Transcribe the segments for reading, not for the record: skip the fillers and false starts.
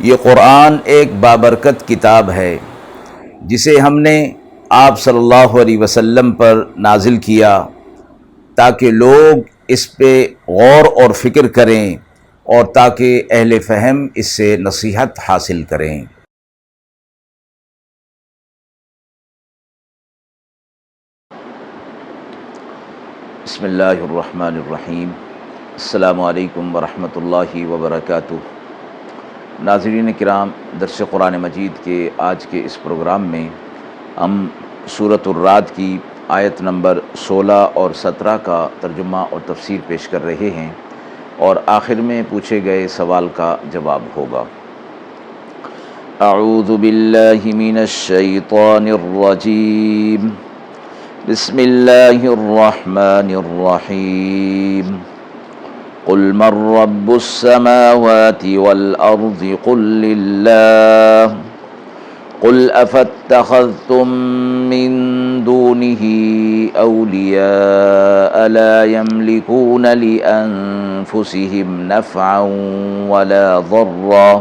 یہ قرآن ایک بابرکت کتاب ہے جسے ہم نے آپ صلی اللہ علیہ وسلم پر نازل کیا تاکہ لوگ اس پہ غور اور فکر کریں اور تاکہ اہل فہم اس سے نصیحت حاصل کریں۔ بسم اللہ الرحمن الرحیم۔ السلام علیکم ورحمۃ اللہ وبرکاتہ۔ ناظرین کرام، درس قرآن مجید کے آج کے اس پروگرام میں ہم سورۃ الرعد کی آیت نمبر 16 اور 17 کا ترجمہ اور تفسیر پیش کر رہے ہیں، اور آخر میں پوچھے گئے سوال کا جواب ہوگا۔ اعوذ باللہ من الشیطان الرجیم، بسم اللہ الرحمن الرحیم۔ قل من رب السماوات والأرض قل لله قل أفاتخذتم من دونه أولياء لا يملكون لأنفسهم نفعا ولا ضرا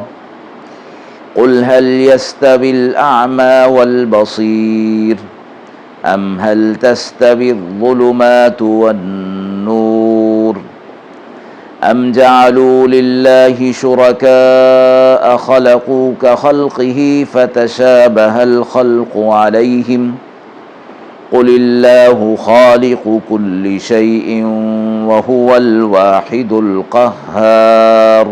قل هل يستوي الأعمى والبصير أم هل تستوي الظلمات والنور أم جعلوا لله شركاء خلقوا كخلقه فتشابه الخلق عليهم قل الله خالق كل شيء وهو الواحد القهار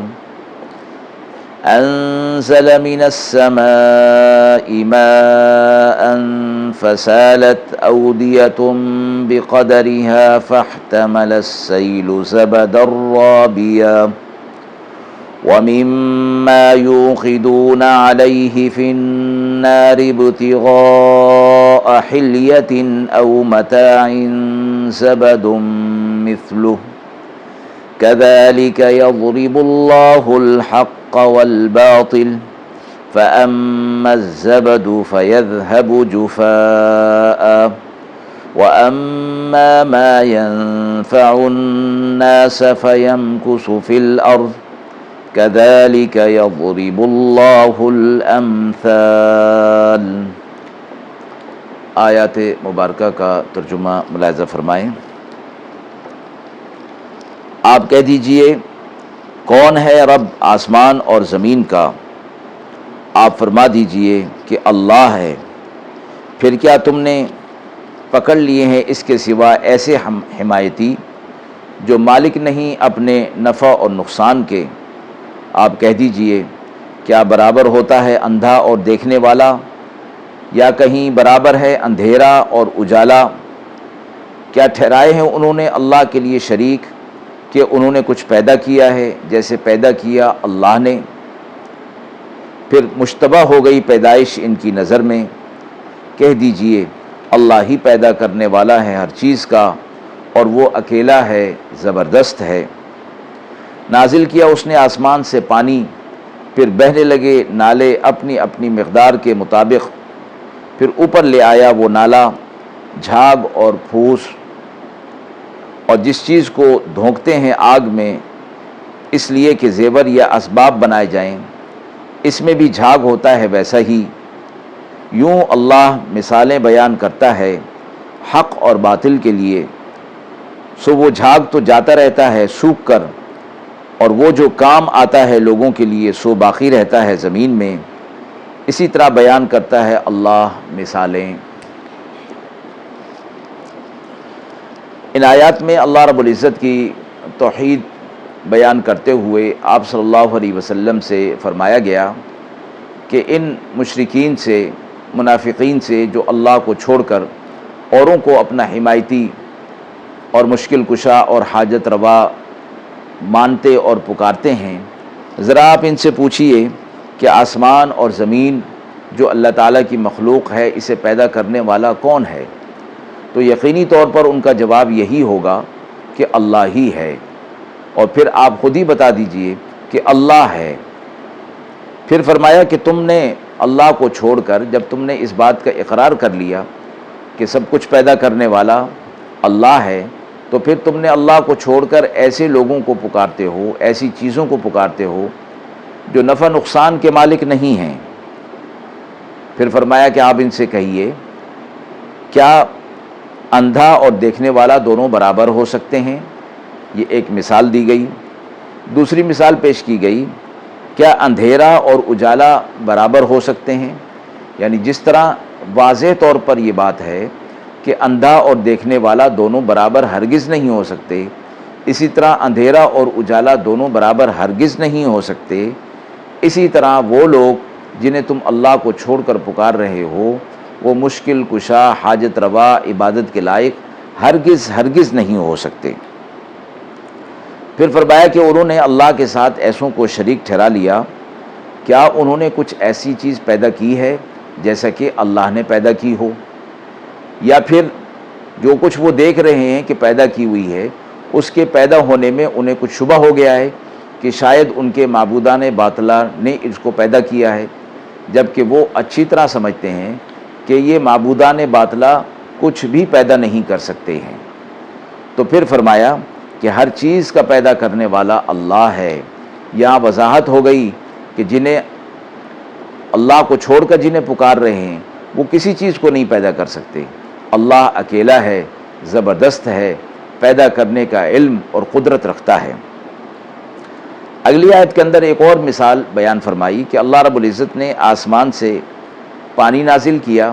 أنزل من السماء ماء فسالت أودية بقدرها فاحتمل السيل زبدا رابيا ومما يوقدون عليه في النار ابتغاء حلية أو متاع زبد مثله كذلك يضرب الله الحق والباطل فأما الزبد فيذهب جفاء وأما ما ينفع الناس فيمكث في الأرض كذلك يضرب الله الأمثال۔ آیات مبارکہ کا ترجمہ ملاحظہ فرمائیں۔ آپ کہہ دیجئے، کون ہے رب آسمان اور زمین کا؟ آپ فرما دیجئے کہ اللہ ہے۔ پھر کیا تم نے پکڑ لیے ہیں اس کے سوا ایسے حمایتی جو مالک نہیں اپنے نفع اور نقصان کے؟ آپ کہہ دیجئے، کیا برابر ہوتا ہے اندھا اور دیکھنے والا، یا کہیں برابر ہے اندھیرا اور اجالا؟ کیا ٹھہرائے ہیں انہوں نے اللہ کے لیے شریک کہ انہوں نے کچھ پیدا کیا ہے جیسے پیدا کیا اللہ نے؟ پھر مشتبہ ہو گئی پیدائش ان کی نظر میں۔ کہہ دیجئے، اللہ ہی پیدا کرنے والا ہے ہر چیز کا، اور وہ اکیلا ہے، زبردست ہے۔ نازل کیا اس نے آسمان سے پانی، پھر بہنے لگے نالے اپنی اپنی مقدار کے مطابق، پھر اوپر لے آیا وہ نالا جھاگ اور پھوس، اور جس چیز کو دھونکتے ہیں آگ میں اس لیے کہ زیور یا اسباب بنائے جائیں، اس میں بھی جھاگ ہوتا ہے ویسا ہی۔ یوں اللہ مثالیں بیان کرتا ہے حق اور باطل کے لیے، سو وہ جھاگ تو جاتا رہتا ہے سوکھ کر، اور وہ جو کام آتا ہے لوگوں کے لیے سو باقی رہتا ہے زمین میں۔ اسی طرح بیان کرتا ہے اللہ مثالیں۔ ان آیات میں اللہ رب العزت کی توحید بیان کرتے ہوئے آپ صلی اللہ علیہ وسلم سے فرمایا گیا کہ ان مشرکین سے، منافقین سے جو اللہ کو چھوڑ کر اوروں کو اپنا حمایتی اور مشکل کشا اور حاجت روا مانتے اور پکارتے ہیں، ذرا آپ ان سے پوچھئے کہ آسمان اور زمین جو اللہ تعالیٰ کی مخلوق ہے اسے پیدا کرنے والا کون ہے؟ تو یقینی طور پر ان کا جواب یہی ہوگا کہ اللہ ہی ہے۔ اور پھر آپ خود ہی بتا دیجئے کہ اللہ ہے۔ پھر فرمایا کہ تم نے اللہ کو چھوڑ کر جب تم نے اس بات کا اقرار کر لیا کہ سب کچھ پیدا کرنے والا اللہ ہے، تو پھر تم نے اللہ کو چھوڑ کر ایسے لوگوں کو پکارتے ہو، ایسی چیزوں کو پکارتے ہو جو نفع نقصان کے مالک نہیں ہیں۔ پھر فرمایا کہ آپ ان سے کہیے کیا اندھا اور دیکھنے والا دونوں برابر ہو سکتے ہیں؟ یہ ایک مثال دی گئی۔ دوسری مثال پیش کی گئی، کیا اندھیرا اور اجالا برابر ہو سکتے ہیں؟ یعنی جس طرح واضح طور پر یہ بات ہے کہ اندھا اور دیکھنے والا دونوں برابر ہرگز نہیں ہو سکتے، اسی طرح اندھیرا اور اجالا دونوں برابر ہرگز نہیں ہو سکتے۔ اسی طرح وہ لوگ جنہیں تم اللہ کو چھوڑ کر پکار رہے ہو، وہ مشکل کشا، حاجت روا، عبادت کے لائق ہرگز ہرگز نہیں ہو سکتے۔ پھر فرمایا کہ انہوں نے اللہ کے ساتھ ایسوں کو شریک ٹھہرا لیا، کیا انہوں نے کچھ ایسی چیز پیدا کی ہے جیسا کہ اللہ نے پیدا کی ہو، یا پھر جو کچھ وہ دیکھ رہے ہیں کہ پیدا کی ہوئی ہے اس کے پیدا ہونے میں انہیں کچھ شبہ ہو گیا ہے کہ شاید ان کے معبودان باطلہ نے اس کو پیدا کیا ہے، جبکہ وہ اچھی طرح سمجھتے ہیں کہ یہ معبودان باطلہ کچھ بھی پیدا نہیں کر سکتے ہیں۔ تو پھر فرمایا کہ ہر چیز کا پیدا کرنے والا اللہ ہے۔ یہاں وضاحت ہو گئی کہ جنہیں اللہ کو چھوڑ کر جنہیں پکار رہے ہیں وہ کسی چیز کو نہیں پیدا کر سکتے۔ اللہ اکیلا ہے، زبردست ہے، پیدا کرنے کا علم اور قدرت رکھتا ہے۔ اگلی آیت کے اندر ایک اور مثال بیان فرمائی کہ اللہ رب العزت نے آسمان سے پانی نازل کیا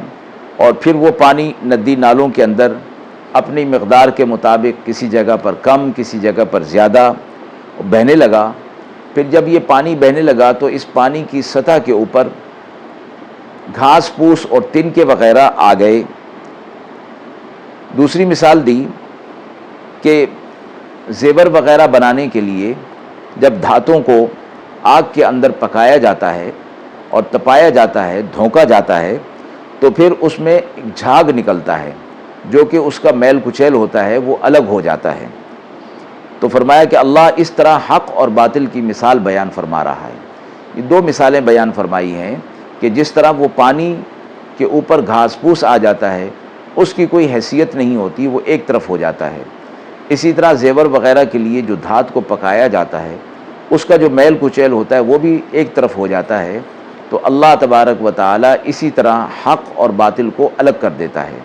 اور پھر وہ پانی ندی نالوں کے اندر اپنی مقدار کے مطابق کسی جگہ پر کم، کسی جگہ پر زیادہ بہنے لگا۔ پھر جب یہ پانی بہنے لگا تو اس پانی کی سطح کے اوپر گھاس پھوس اور تنکے وغیرہ آ گئے۔ دوسری مثال دی کہ زیور وغیرہ بنانے کے لیے جب دھاتوں کو آگ کے اندر پکایا جاتا ہے اور تپایا جاتا ہے، دھونکا جاتا ہے، تو پھر اس میں ایک جھاگ نکلتا ہے جو کہ اس کا میل کچیل ہوتا ہے، وہ الگ ہو جاتا ہے۔ تو فرمایا کہ اللہ اس طرح حق اور باطل کی مثال بیان فرما رہا ہے۔ یہ دو مثالیں بیان فرمائی ہیں کہ جس طرح وہ پانی کے اوپر گھاس پھوس آ جاتا ہے اس کی کوئی حیثیت نہیں ہوتی، وہ ایک طرف ہو جاتا ہے۔ اسی طرح زیور وغیرہ کے لیے جو دھات کو پکایا جاتا ہے اس کا جو میل کچیل ہوتا ہے وہ بھی ایک طرف ہو جاتا ہے۔ تو اللہ تبارک و تعالی اسی طرح حق اور باطل کو الگ کر دیتا ہے۔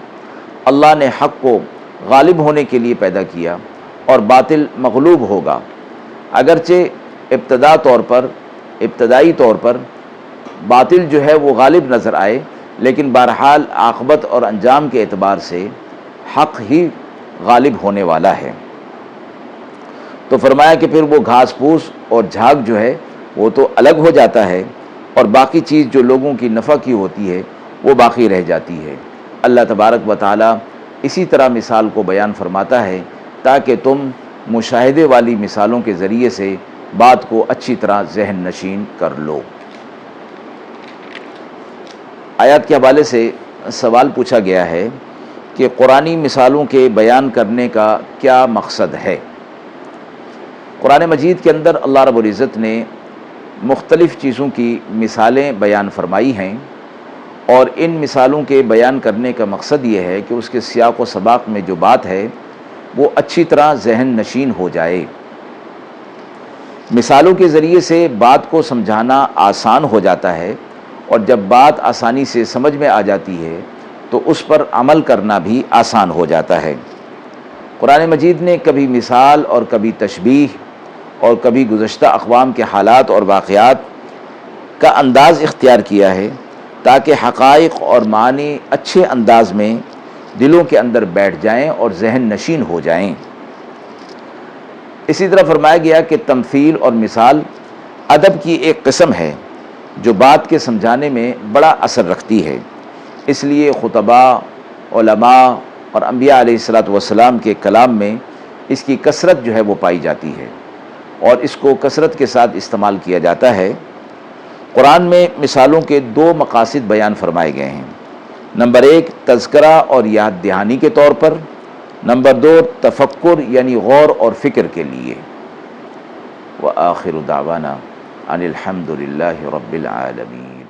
اللہ نے حق کو غالب ہونے کے لیے پیدا کیا اور باطل مغلوب ہوگا، اگرچہ ابتدائی طور پر باطل جو ہے وہ غالب نظر آئے، لیکن بہرحال عاقبت اور انجام کے اعتبار سے حق ہی غالب ہونے والا ہے۔ تو فرمایا کہ پھر وہ گھاس پھوس اور جھاگ جو ہے وہ تو الگ ہو جاتا ہے اور باقی چیز جو لوگوں کی نفع کی ہوتی ہے وہ باقی رہ جاتی ہے۔ اللہ تبارک و تعالی اسی طرح مثال کو بیان فرماتا ہے تاکہ تم مشاہدے والی مثالوں کے ذریعے سے بات کو اچھی طرح ذہن نشین کر لو۔ آیات کے حوالے سے سوال پوچھا گیا ہے کہ قرآنی مثالوں کے بیان کرنے کا کیا مقصد ہے؟ قرآن مجید کے اندر اللہ رب العزت نے مختلف چیزوں کی مثالیں بیان فرمائی ہیں، اور ان مثالوں کے بیان کرنے کا مقصد یہ ہے کہ اس کے سیاق و سباق میں جو بات ہے وہ اچھی طرح ذہن نشین ہو جائے۔ مثالوں کے ذریعے سے بات کو سمجھانا آسان ہو جاتا ہے، اور جب بات آسانی سے سمجھ میں آ جاتی ہے تو اس پر عمل کرنا بھی آسان ہو جاتا ہے۔ قرآن مجید نے کبھی مثال اور کبھی تشبیہ اور کبھی گزشتہ اقوام کے حالات اور واقعات کا انداز اختیار کیا ہے تاکہ حقائق اور معنی اچھے انداز میں دلوں کے اندر بیٹھ جائیں اور ذہن نشین ہو جائیں۔ اسی طرح فرمایا گیا کہ تمثیل اور مثال ادب کی ایک قسم ہے جو بات کے سمجھانے میں بڑا اثر رکھتی ہے، اس لیے خطباء، علماء اور انبیاء علیہ السلام کے کلام میں اس کی کثرت جو ہے وہ پائی جاتی ہے اور اس کو کثرت کے ساتھ استعمال کیا جاتا ہے۔ قرآن میں مثالوں کے دو مقاصد بیان فرمائے گئے ہیں، نمبر 1 تذکرہ اور یاد دہانی کے طور پر، نمبر 2 تفکر یعنی غور اور فکر کے لیے۔ وآخر دعوانا ان الحمد للہ رب العالمین۔